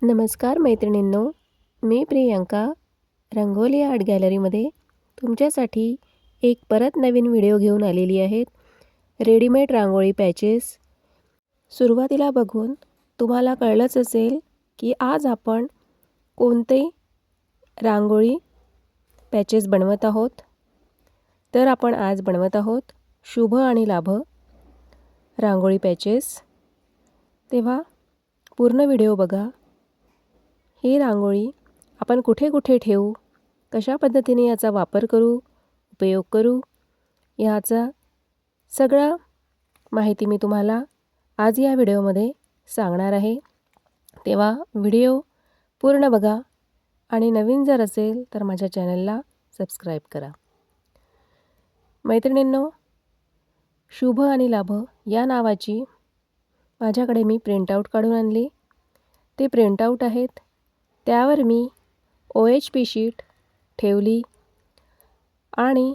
नमस्कार मैत्रिणींनो, मी प्रियंका रंगोली आर्ट गॅलरीमध्ये तुमच्यासाठी एक परत नवीन व्हिडिओ घेऊन आलेली आहे. रेडीमेड रांगोळी पॅचेस. सुरुवातीला बघून तुम्हाला कळलंच असेल की आज आपण कोणते रांगोळी पॅचेस बनवत आहोत. तर आपण आज बनवत आहोत शुभ आणि लाभ रांगोळी पॅचेस. तेव्हा पूर्ण व्हिडिओ बघा. ही रांगोळी आपण कुठे कुठे ठेवू, कशा पद्धतीने याचा वापर करू, उपयोग करू, याचा सगळा माहिती मी तुम्हाला आज या व्हिडिओमध्ये सांगणार आहे. तेव्हा व्हिडिओ पूर्ण बघा आणि नवीन जर असेल तर माझ्या चॅनलला सबस्क्राईब करा. मैत्रिणींनो, शुभ आणि लाभ या नावाची माझ्याकडे मी प्रिंटआउट काढून आणली. ते प्रिंटआउट आहेत. त्यावर मी OHP शीट ठेवली आणि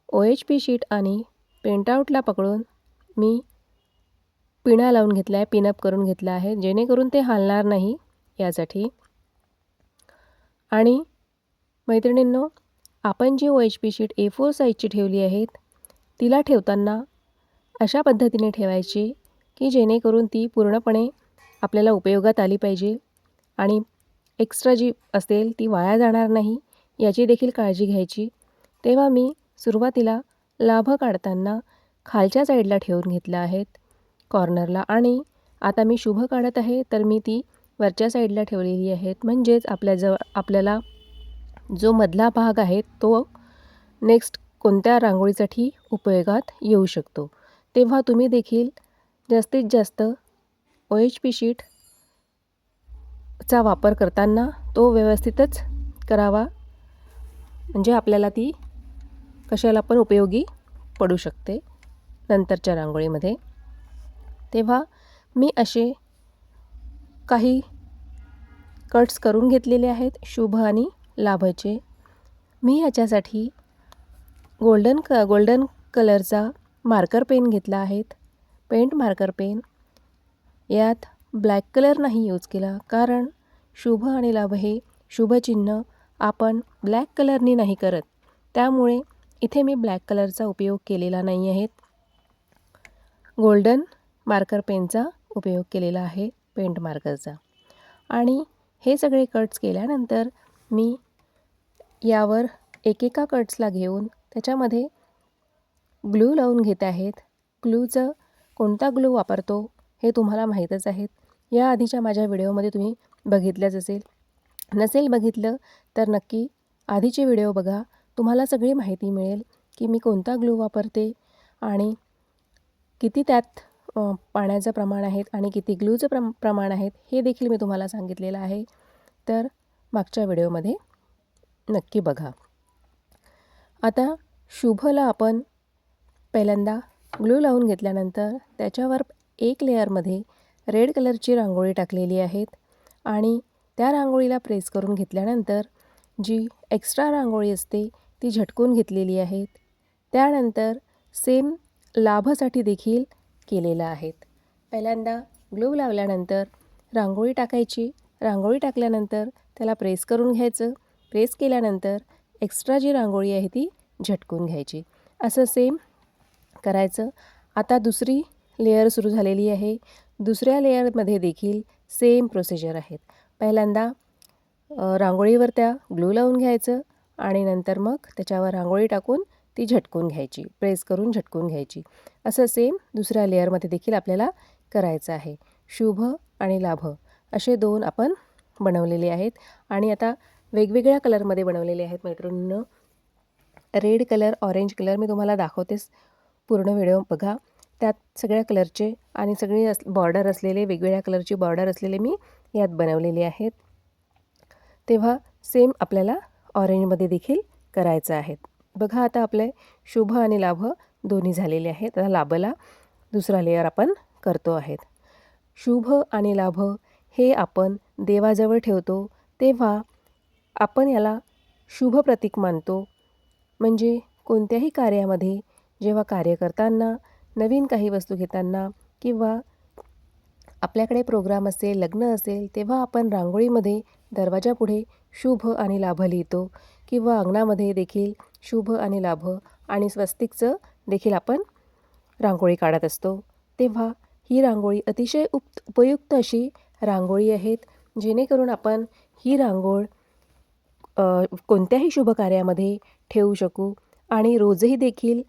OHP शीट आणि प्रिंटआउटला पकडून मी पिना लावून घेतला आहे, पिनअप करून घेतला आहे, जेणेकरून ते हलणार नाही यासाठी. आणि मैत्रिणींनो, आपण जी OHP शीट A4 साईजची ठेवली आहेत, तिला ठेवताना अशा पद्धतीने ठेवायची की जेणेकरून ती पूर्णपणे आपल्याला उपयोगात आली पाहिजे आणि एक्स्ट्रा जी असेल ती वाया जाणार नाही याची देखील काळजी घ्यायची. तेव्हा मी सुरुवातीला लाभ काढताना खालच्या साईडला ठेवून घेतला आहेत कॉर्नरला, आणि आता मी शुभ काढत आहे तर मी ती वरच्या साईडला ठेवलेली आहेत. म्हणजेच आपल्याला जो मधला भाग आहे तो नेक्स्ट कोणत्या रांगोळीसाठी उपयोगात येऊ शकतो. तेव्हा तुम्ही देखील जास्तीत जास्त OHP शीट चा वापर करताना तो व्यवस्थितच करावा, म्हणजे आपल्याला ती कशाला पण उपयोगी पडू शकते नंतरच्या रांगोळीमध्ये. तेव्हा मी असे काही कट्स करून घेतलेले आहेत शुभ आणि लाभचे. मी याच्यासाठी गोल्डन कलरचा मार्कर पेन घेतला आहे, पेंट मार्कर पेन. यात ब्लॅक कलर नाही यूज केला, कारण शुभ आणि लाभ हे शुभचिन्ह आपण ब्लॅक कलरनी नाही करत, त्यामुळे इथे मी ब्लॅक कलरचा उपयोग केलेला नाही आहे. गोल्डन मार्कर पेनचा उपयोग केलेला आहे, पेंट मार्करचा. आणि हे सगळे कट्स केल्यानंतर मी यावर एकेका कट्सला घेऊन त्याच्यामध्ये ग्लू लावून घेत आहेत. ग्लूचं कोणता ग्लू वापरतो हे तुम्हाला माहीतच आहेत. या आधीच्या माझ्या व्हिडिओमध्ये तुम्ही बघितलंच असेल. नसेल बघितलं तर नक्की आधीचे व्हिडिओ बघा, तुम्हाला सगळी माहिती मिळेल की मी कोणता ग्लू वापरते आणि किती त्यात पाण्याचं प्रमाण आहे आणि किती ग्लूचं प्रमाण आहे हे देखील मी तुम्हाला सांगितलेलं आहे. तर मागच्या व्हिडिओमध्ये नक्की बघा. आता शुभला आपण पहिल्यांदा ग्लू लावून घेतल्यानंतर त्याच्यावर एक लेअरमध्ये रेड कलरची रांगोळी टाकलेली आहेत आणि त्या रांगोळीला प्रेस करून घेतल्यानंतर जी एक्स्ट्रा रांगोळी असते ती झटकून घेतलेली आहेत. त्यानंतर सेम लाभसाठी देखील केलेलं आहेत. पहिल्यांदा ग्लू लावल्यानंतर रांगोळी टाकायची, रांगोळी टाकल्यानंतर त्याला प्रेस करून घ्यायचं, प्रेस केल्यानंतर एक्स्ट्रा जी रांगोळी आहे ती झटकून घ्यायची. असं सेम करायचं. आता दुसरी लेअर सुरू झालेली आहे. दुसऱ्या लेअरमध्ये देखील सेम प्रोसिजर आहेत. पहिल्यांदा रांगोळीवर त्या ग्लू लावून घ्यायचं आणि नंतर मग त्याच्यावर रांगोळी टाकून ती झटकून घ्यायची, प्रेस करून झटकून घ्यायची. असं सेम दुसऱ्या लेअरमध्ये देखील आपल्याला करायचं आहे. शुभ आणि लाभ असे दोन आपण बनवलेले आहेत आणि आता वेगवेगळ्या कलरमध्ये बनवलेले आहेत मैत्रिणींनो. रेड कलर, ऑरेंज कलर मी तुम्हाला दाखवतेच, पूर्ण व्हिडिओ बघा. त्यात सगळ्या कलरचे आणि सगळे बॉर्डर असलेले, वेगवेगळ्या कलरची बॉर्डर असलेले मी यात बनवलेले आहेत. तेव्हा सेम आपल्याला ऑरेंजमध्ये देखील करायचं आहे. बघा, आता आपले शुभ आणि लाभ दोन्ही झालेले आहेत. आता लाभला दुसरा लेअर आपण करतो आहेत. शुभ आणि लाभ हे आपण देवाजवळ ठेवतो, तेव्हा आपण याला शुभ प्रतीक मानतो. म्हणजे कोणत्याही कार्यामध्ये जेव्हा कार्य करताना, नवीन काही वस्तू घेताना किंवा आपल्याकडे प्रोग्राम असेल, लग्न असेल, तेव्हा आपण रांगोळीमध्ये दरवाजापुढे शुभ आणि लाभ लिहितो किंवा अंगणामध्ये देखील शुभ आणि लाभ आणि स्वस्तिकचं देखील आपण रांगोळी काढत असतो. तेव्हा ही रांगोळी अतिशय उपयुक्त अशी रांगोळी आहेत, जेणेकरून आपण ही रांगोळ कोणत्याही शुभ कार्यामध्ये ठेवू शकू आणि रोजही देखील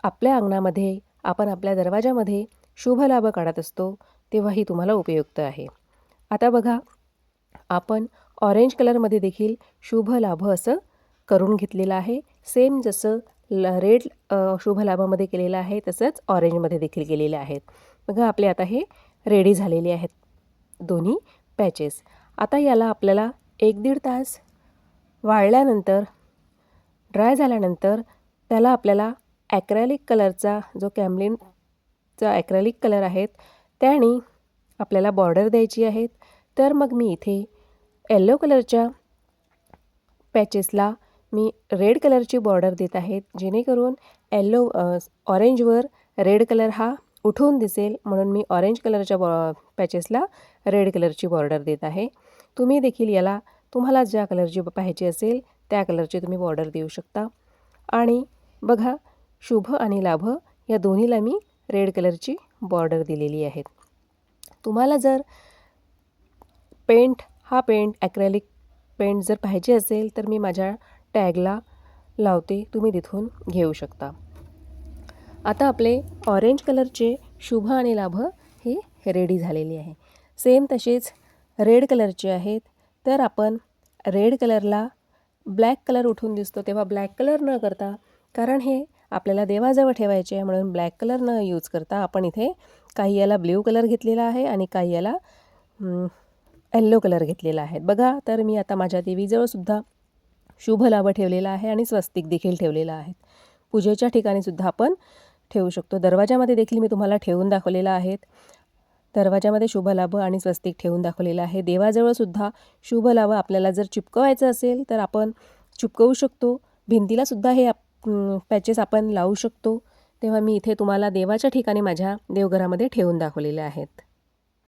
आपल्या अंगणामध्ये आपण आपल्या दरवाजामध्ये शुभ लाभ काढत असतो, तेव्हा ही तुम्हाला उपयुक्त आहे. आता बघा, आपण ऑरेंज कलरमध्ये देखील शुभ लाभ असं करून घेतलेलं आहे. सेम जसं रेड शुभ लाभामध्ये केलेलं आहे तसंच ऑरेंजमध्ये देखील केलेले आहेत. बघा, आपले आता हे रेडी झालेले आहेत दोन्ही पॅचेस. आता याला आपल्याला 1-1.5 तास वाळल्यानंतर, ड्राय झाल्यानंतर त्याला आपल्याला ॲक्रेलिक कलरचा जो कॅम्लिनचा ॲक्रेलिक कलर आहेत त्याने आपल्याला बॉर्डर द्यायची आहेत. तर मग मी इथे येलो कलरच्या पॅचेसला मी रेड कलरची बॉर्डर देत आहेत, जेणेकरून ऑरेंजवर रेड कलर हा उठून दिसेल, म्हणून मी ऑरेंज कलरच्या पॅचेसला रेड कलरची बॉर्डर देत आहे. तुम्ही देखील याला तुम्हाला ज्या कलरची पाहिजे असेल त्या कलरची तुम्ही बॉर्डर देऊ शकता. आणि बघा, शुभ आणि लाभ या दोन्हीला मी रेड कलरची बॉर्डर दिलेली आहे. तुम्हाला जर पेंट ॲक्रेलिक पेंट जर पाहिजे असेल तर मी माझ्या टॅगला लावते, तुम्ही तिथून घेऊ शकता. आता आपले ऑरेंज कलरचे शुभ आणि लाभ हे रेडी झालेले आहे. सेम तसेच रेड कलरचे आहेत. तर आपण रेड कलरला ब्लॅक कलर उठून दिसतो तेव्हा ब्लॅक कलर न करता, कारण हे आपल्याला देवाजवळ ठेवायचे आहे म्हणून ब्लॅक कलर न यूज करता आपण इथे काही याला ब्ल्यू कलर घेतलेला आहे आणि काही याला येल्लो कलर घेतलेला आहे. बघा, तर मी आता माझ्या देवीजवळसुद्धा शुभ लाभ ठेवलेला आहे आणि स्वस्तिक देखील ठेवलेला आहे. पूजेच्या ठिकाणीसुद्धा आपण ठेवू शकतो. दरवाजामध्ये देखील मी तुम्हाला ठेवून दाखवलेला आहे. दरवाजामध्ये शुभ लाभ आणि स्वस्तिक ठेवून दाखवलेला आहे. देवाजवळसुद्धा शुभ लाभ आपल्याला जर चिपकवायचं असेल तर आपण चिपकवू शकतो. भिंतीलासुद्धा हे पॅचेस आपण लावू शकतो. तेव्हा मी इथे तुम्हाला देवाच्या ठिकाणी माझ्या देवघरामध्ये ठेवून दाखवलेले आहेत.